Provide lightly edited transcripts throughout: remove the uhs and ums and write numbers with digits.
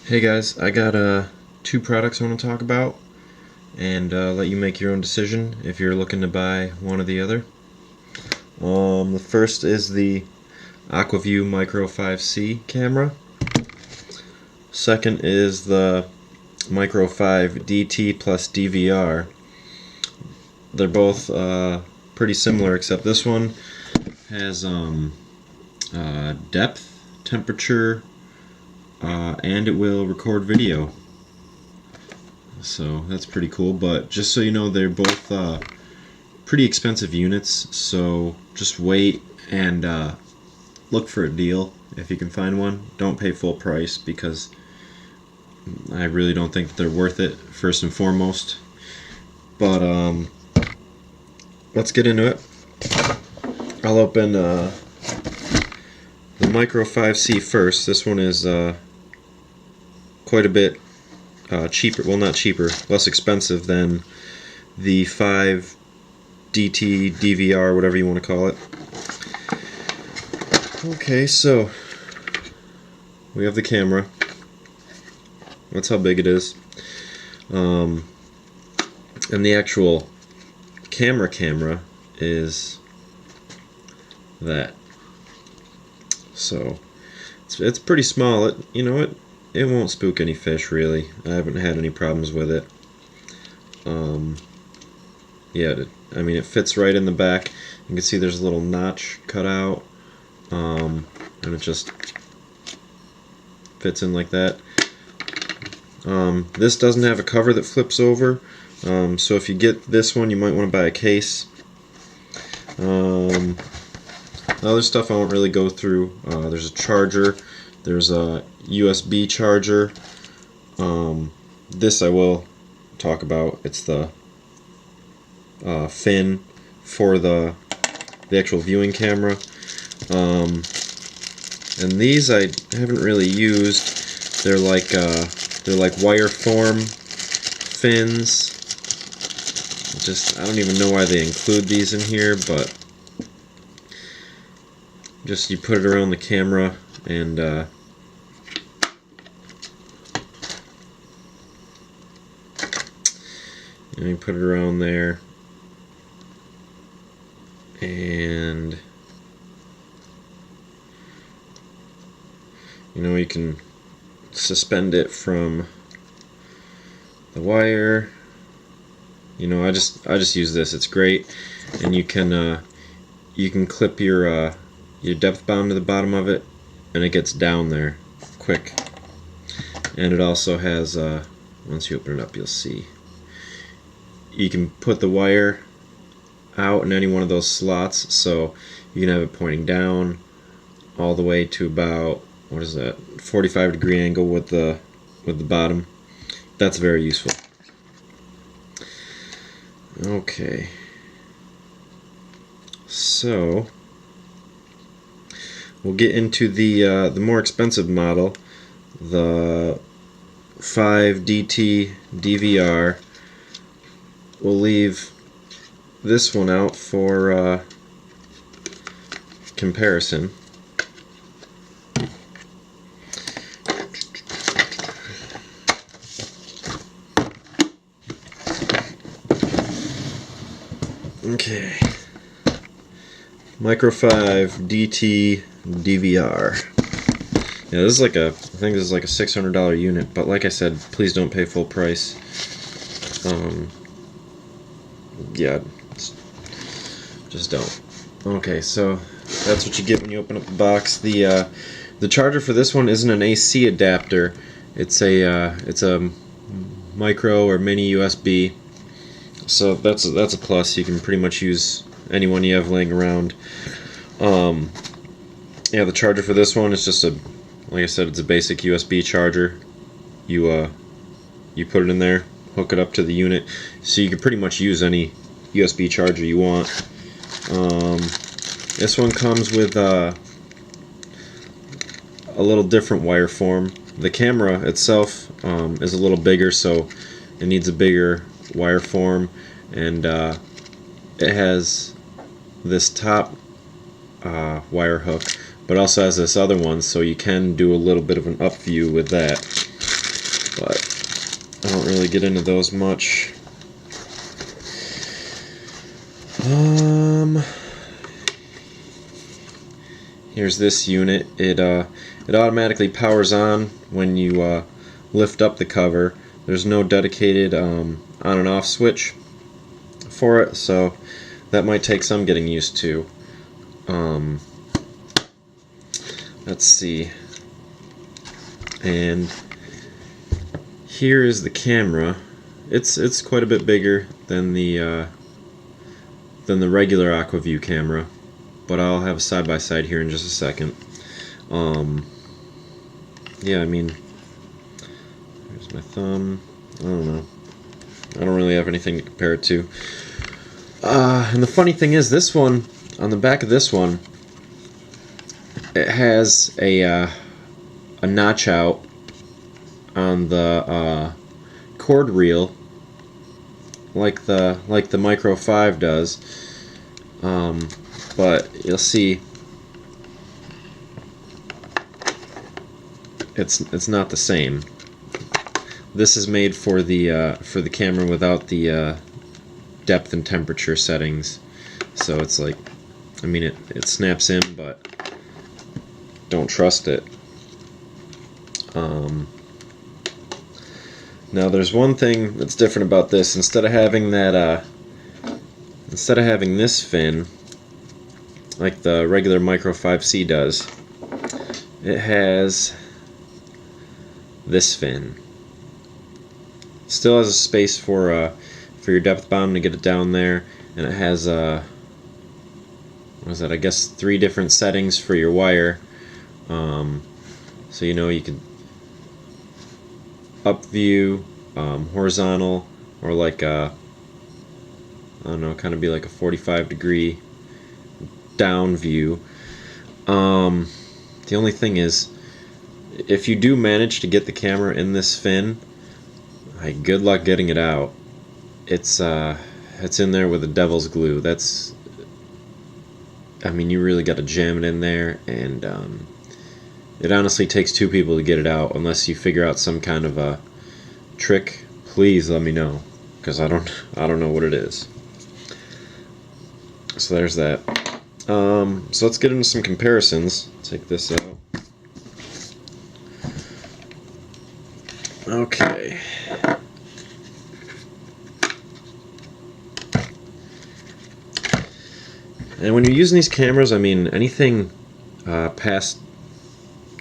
Hey guys, I got two products I want to talk about and let you make your own decision if you're looking to buy one or the other. The first is the Aqua Vu Micro 5C camera. Second is the Micro 5 DT plus DVR. They're both pretty similar, except this one has depth, temperature, and it will record video. So that's pretty cool, but just so you know, they're both pretty expensive units, so just wait and look for a deal if you can find one. Don't pay full price because I really don't think that they're worth it, first and foremost. But let's get into it. I'll open the Micro 5C first. This one is quite a bit cheaper, well, not cheaper, less expensive than the 5 DT, DVR, whatever you want to call it. Okay, so we have the camera. That's how big it is. And the actual camera is that. So it's pretty small. It won't spook any fish, really. I haven't had any problems with it. Yeah, it fits right in the back. You can see there's a little notch cut out, and it just fits in like that. This doesn't have a cover that flips over, so if you get this one, you might want to buy a case. Other stuff I won't really go through. There's a charger. There's a USB charger. This I will talk about. It's the fin for the actual viewing camera. And these I haven't really used. They're like wire form fins. I don't even know why they include these in here, but just you put it around the camera and you put it around there, and you can suspend it from the wire. I just use this. It's great, and you can clip your depth bound to the bottom of it, and it gets down there quick. And it also has once you open it up, you'll see you can put the wire out in any one of those slots, so you can have it pointing down all the way to about, what is that, 45-degree angle with the bottom. That's very useful. Okay, so we'll get into the more expensive model, the 5 DT DVR. We'll leave this one out for comparison. Okay, Micro 5 DT DVR. Yeah, this is I think this is like a $600 unit, but like I said, please don't pay full price. Yeah, just don't. Okay, so that's what you get when you open up the box. The charger for this one isn't an AC adapter. It's a micro or mini USB. So that's a plus. You can pretty much use any one you have laying around. Yeah, the charger for this one is just like I said, it's a basic USB charger. You put it in there, hook it up to the unit, so you can pretty much use any USB charger you want. This one comes with a little different wire form. The camera itself is a little bigger, so it needs a bigger wire form, and it has this top wire hook, but also has this other one, so you can do a little bit of an up view with that. but I don't really get into those much. Here's this unit. It automatically powers on when you lift up the cover. There's no dedicated on and off switch for it, so that might take some getting used to. Let's see. And here is the camera. It's quite a bit bigger than the regular Aqua Vu camera, but I'll have a side-by-side here in just a second. Yeah, I mean, here's my thumb. I don't know. I don't really have anything to compare it to. And the funny thing is, this one, on the back of this one, it has a notch out on the cord reel, like the Micro 5 does. But you'll see, it's not the same. This is made for the camera without the depth and temperature settings, so it's like, I mean, it snaps in, but don't trust it. Now there's one thing that's different about this. Instead of having this fin like the regular Micro 5C does, it has this fin. Still has a space for your depth bomb to get it down there, and it has what is that? I guess 3 different settings for your wire. So you know, you could up view, horizontal, or like I don't know, kind of be like a 45-degree down view. The only thing is, if you do manage to get the camera in this fin, good luck getting it out. It's in there with the devil's glue. That's, I mean, you really got to jam it in there, and it honestly takes 2 people to get it out, unless you figure out some kind of a trick. Please let me know, because I don't know what it is. So there's that. So let's get into some comparisons. Take this out. Okay. And when you're using these cameras, I mean, anything past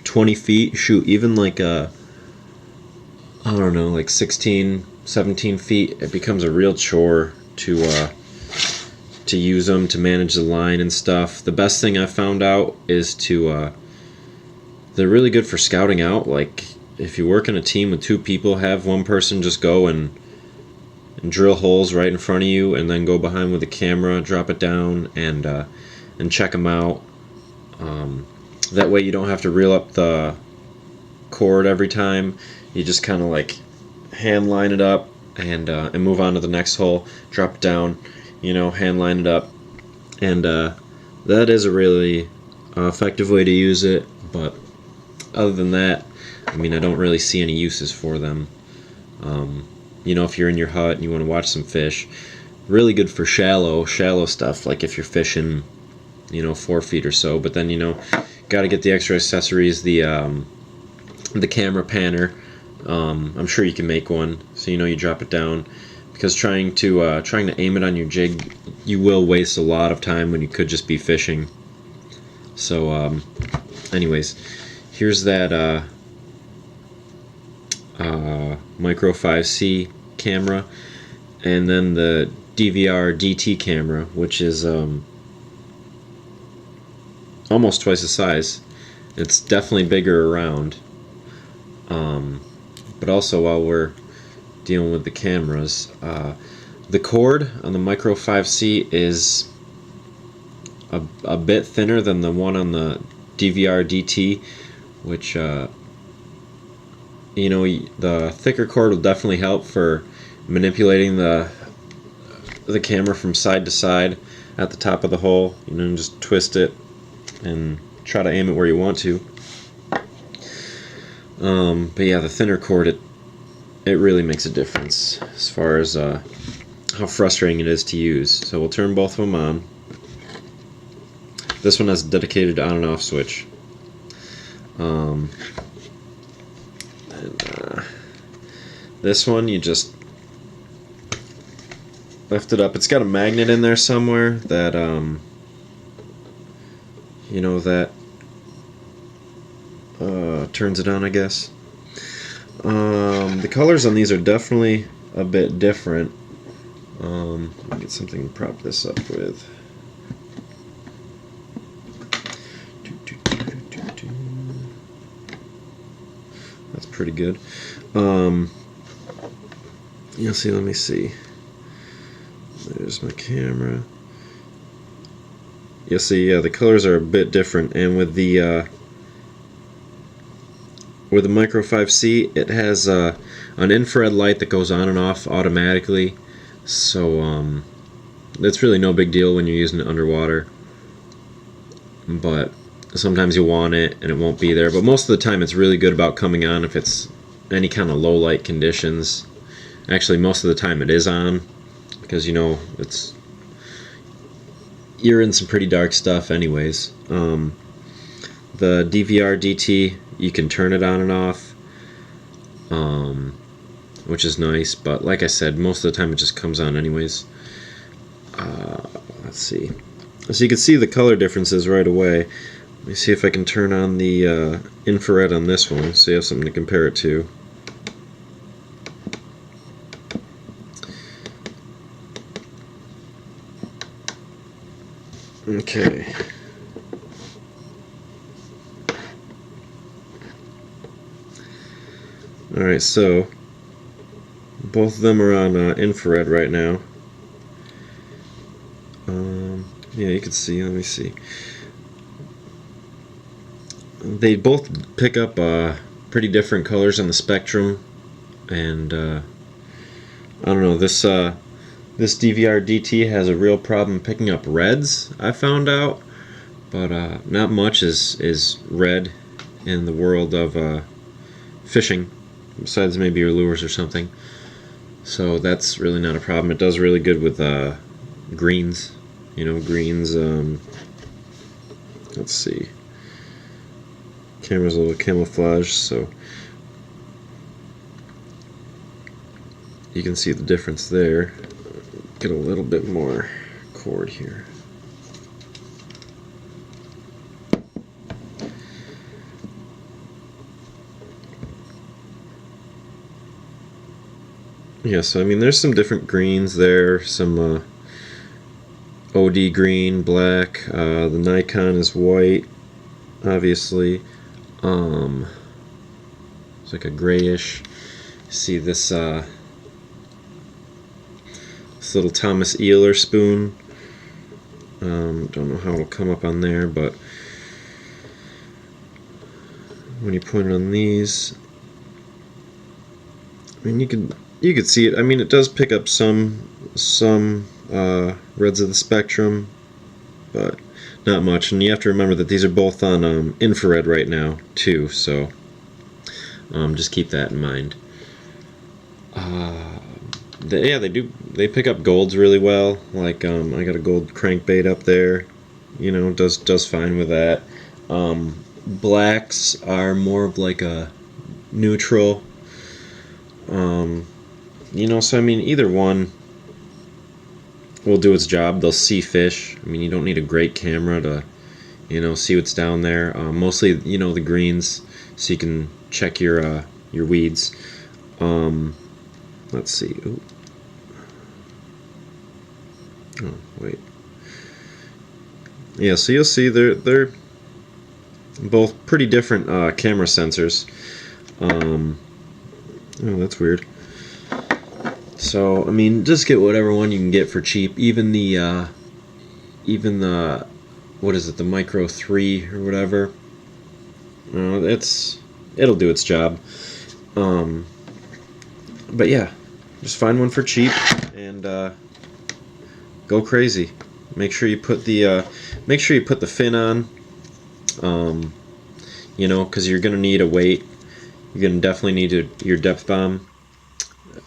20 feet, shoot, even like I don't know, like 16, 17 feet, it becomes a real chore to use them, to manage the line and stuff. The best thing I found out is they're really good for scouting out. Like, if you work in a team with 2 people, have one person just go and drill holes right in front of you, and then go behind with the camera, drop it down, and check them out. That way you don't have to reel up the cord every time. You just kind of like hand line it up and move on to the next hole, drop it down, you know, hand line it up, and that is a really effective way to use it. But other than that, I mean, I don't really see any uses for them. You know, if you're in your hut and you want to watch some fish, really good for shallow stuff, like if you're fishing, you know, 4 feet or so. But then, you know, got to get the extra accessories, the camera panner. I'm sure you can make one, so you know, you drop it down, because trying to aim it on your jig, you will waste a lot of time when you could just be fishing. So anyways, here's that Micro 5C camera, and then the DVR DT camera, which is almost twice the size. It's definitely bigger around. But also, while we're dealing with the cameras, the cord on the Micro 5C is a bit thinner than the one on the DVR DT, which you know, the thicker cord will definitely help for manipulating the camera from side to side at the top of the hole. You know, just twist it and try to aim it where you want to. But yeah, the thinner cord, it really makes a difference as far as how frustrating it is to use. So we'll turn both of them on. This one has a dedicated on and off switch. This one, you just lift it up. It's got a magnet in there somewhere that, you know, that turns it on, I guess. The colors on these are definitely a bit different. Let me get something to prop this up with. That's pretty good. You'll see, let me see. There's my camera. You'll see, yeah, the colors are a bit different, and with the Micro 5C, it has an infrared light that goes on and off automatically. So it's really no big deal when you're using it underwater. But sometimes you want it and it won't be there. But most of the time, it's really good about coming on if it's any kind of low light conditions. Actually, most of the time it is on, because you know you're in some pretty dark stuff anyways. The DVR DT, you can turn it on and off, which is nice, but like I said, most of the time it just comes on anyways. Let's see. So you can see the color differences right away. Let me see if I can turn on the infrared on this one so you have something to compare it to. Okay. Alright, so both of them are on infrared right now. Yeah, you can see, let me see. They both pick up pretty different colors on the spectrum, and I don't know, this DVR DT has a real problem picking up reds, I found out, but not much is red in the world of fishing, besides maybe your lures or something. So that's really not a problem. It does really good with greens. You know, greens, let's see. Camera's a little camouflage, so you can see the difference there. Get a little bit more cord here. Yeah, so I mean, there's some different greens there, some OD green, black, the Nikon is white, obviously. It's like a grayish. See this this little Thomas Eeler spoon. Don't know how it'll come up on there, but when you point it on these, I mean, you could see it. I mean, it does pick up some reds of the spectrum, but not much. And you have to remember that these are both on infrared right now too, so just keep that in mind. They pick up golds really well. Like I got a gold crankbait up there, you know, does fine with that. Blacks are more of like a neutral, you know, so I mean, either one will do its job. They'll see fish. I mean, you don't need a great camera to, you know, see what's down there. Mostly, you know, the greens, so you can check your weeds. Let's see. Ooh. Oh, wait. Yeah, so you'll see they're both pretty different camera sensors. Oh, that's weird. So, I mean, just get whatever one you can get for cheap. Even the what is it, the Micro 3 or whatever. It'll do its job. But yeah, just find one for cheap and go crazy. Make sure you put the fin on. You know, because you're gonna need a weight. You're gonna definitely need your depth bomb.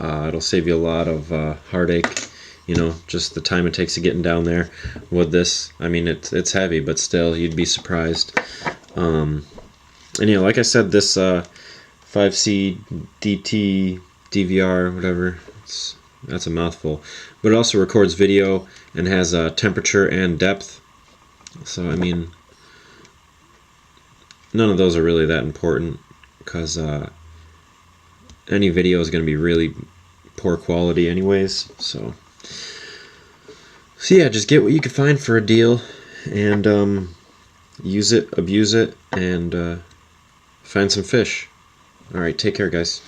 It'll save you a lot of heartache, you know, just the time it takes to getting down there. With this, I mean, it's heavy, but still, you'd be surprised. And you know, like I said, this 5C DT DVR, whatever, that's a mouthful, but it also records video and has temperature and depth. So I mean, none of those are really that important, because any video is going to be really poor quality anyways. So yeah, just get what you can find for a deal, and use it, abuse it, and find some fish. Alright, take care, guys.